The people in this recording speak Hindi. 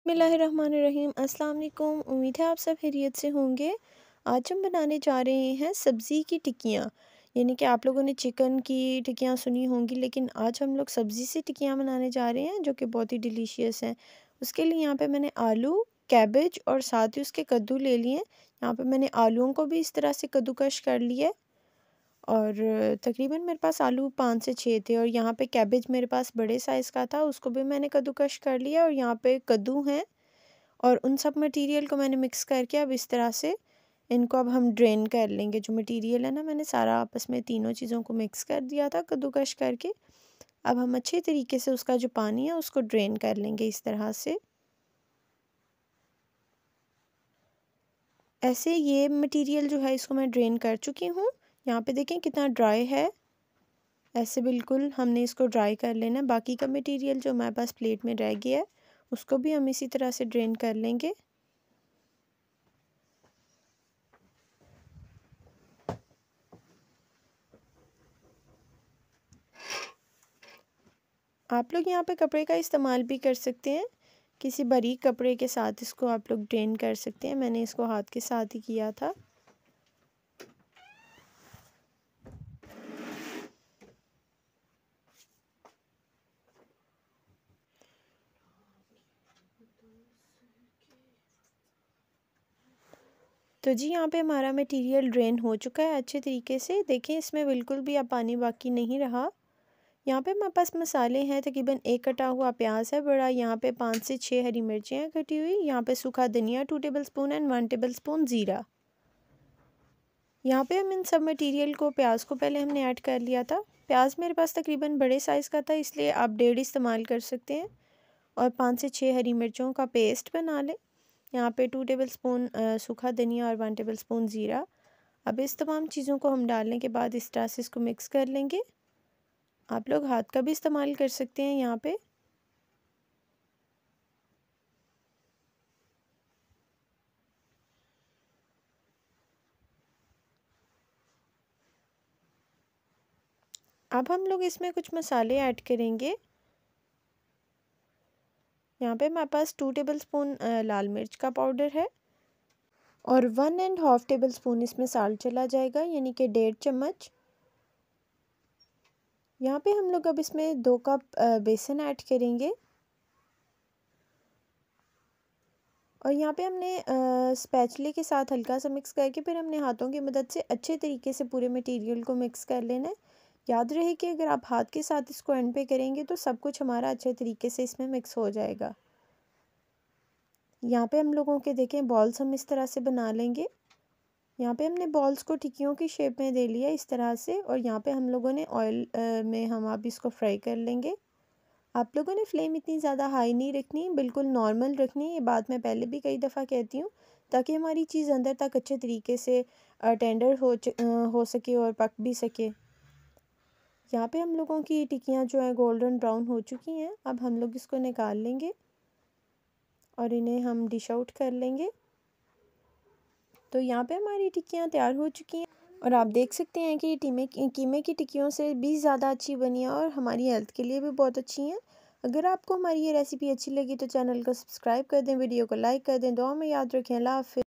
बिस्मिल्लाहिर्रहमानिर्रहीम। अस्सलाम वालेकुम। उम्मीद है आप सब खैरियत से होंगे। आज हम बनाने जा रहे हैं सब्ज़ी की टिक्कियाँ। यानी कि आप लोगों ने चिकन की टिक्कियाँ सुनी होंगी, लेकिन आज हम लोग सब्ज़ी से टिक्कियाँ बनाने जा रहे हैं जो कि बहुत ही डिलीशियस हैं। उसके लिए यहाँ पे मैंने आलू, कैबेज और साथ ही उसके कद्दू ले लिए हैं। यहाँ पे मैंने आलूओं को भी इस तरह से कद्दूकश कर लिया है और तकरीबन मेरे पास आलू 5 से 6 थे। और यहाँ पे कैबेज मेरे पास बड़े साइज़ का था, उसको भी मैंने कद्दूकश कर लिया। और यहाँ पे कद्दू हैं और उन सब मटेरियल को मैंने मिक्स करके अब इस तरह से इनको अब हम ड्रेन कर लेंगे। जो मटेरियल है ना, मैंने सारा आपस में तीनों चीज़ों को मिक्स कर दिया था कद्दूकश करके। अब हम अच्छे तरीके से उसका जो पानी है उसको ड्रेन कर लेंगे इस तरह से। ऐसे ये मटेरियल जो है इसको मैं ड्रेन कर चुकी हूँ। यहाँ पे देखें कितना ड्राई है। ऐसे बिल्कुल हमने इसको ड्राई कर लेना है। बाकी का मटेरियल जो हमारे पास प्लेट में रह गया है उसको भी हम इसी तरह से ड्रेन कर लेंगे। आप लोग यहाँ पे कपड़े का इस्तेमाल भी कर सकते हैं। किसी बारीक कपड़े के साथ इसको आप लोग ड्रेन कर सकते हैं। मैंने इसको हाथ के साथ ही किया था। तो जी यहाँ पे हमारा मटेरियल ड्रेन हो चुका है अच्छे तरीके से। देखें इसमें बिल्कुल भी अब पानी बाकी नहीं रहा। यहाँ पे हमारे पास मसाले हैं। तकरीबन एक कटा हुआ प्याज है बड़ा। यहाँ पे 5 से 6 हरी मिर्चें हैं कटी हुई। यहाँ पे सूखा धनिया 2 टेबलस्पून एंड 1 टेबलस्पून ज़ीरा। यहाँ पे हम इन सब मटेरियल को, प्याज को पहले हमने ऐड कर लिया था। प्याज मेरे पास तकरीबन बड़े साइज़ का था, इसलिए आप 1.5 इस्तेमाल कर सकते हैं। और 5 से 6 हरी मिर्चों का पेस्ट बना लें। यहाँ पे 2 टेबलस्पून सूखा धनिया और 1 टेबलस्पून ज़ीरा। अब इस तमाम चीज़ों को हम डालने के बाद इस तरह से इसको मिक्स कर लेंगे। आप लोग हाथ का भी इस्तेमाल कर सकते हैं यहाँ पे। अब हम लोग इसमें कुछ मसाले ऐड करेंगे। यहाँ पे हमारे पास 2 टेबलस्पून लाल मिर्च का पाउडर है और 1.5 टेबलस्पून इसमें साल्ट चला जाएगा, यानी कि 1.5 चम्मच। यहाँ पे हम लोग अब इसमें 2 कप बेसन ऐड करेंगे। और यहाँ पे हमने स्पैचुले के साथ हल्का सा मिक्स करके फिर हमने हाथों की मदद से अच्छे तरीके से पूरे मटेरियल को मिक्स कर लेना है। याद रहे कि अगर आप हाथ के साथ इसको एंड पे करेंगे तो सब कुछ हमारा अच्छे तरीके से इसमें मिक्स हो जाएगा। यहाँ पे हम लोगों के देखें बॉल्स हम इस तरह से बना लेंगे। यहाँ पे हमने बॉल्स को टिक्कियों की शेप में दे लिया इस तरह से। और यहाँ पे हम लोगों ने ऑयल में हम अब इसको फ्राई कर लेंगे। आप लोगों ने फ्लेम इतनी ज़्यादा हाई नहीं रखनी, बिल्कुल नॉर्मल रखनी। ये बात मैं पहले भी कई दफ़ा कहती हूँ, ताकि हमारी चीज़ अंदर तक अच्छे तरीके से टेंडर हो सके और पक भी सके। यहाँ पे हम लोगों की टिक्कियाँ जो है गोल्डन ब्राउन हो चुकी हैं। अब हम लोग इसको निकाल लेंगे और इन्हें हम डिश आउट कर लेंगे। तो यहाँ पे हमारी टिक्कियाँ तैयार हो चुकी हैं और आप देख सकते हैं कि कीमे की टिक्कियों से भी ज़्यादा अच्छी बनी है और हमारी हेल्थ के लिए भी बहुत अच्छी हैं। अगर आपको हमारी ये रेसिपी अच्छी लगी तो चैनल को सब्सक्राइब कर दें, वीडियो को लाइक कर दें। दुआ में याद रखें। अल्लाह हाफ़िज़।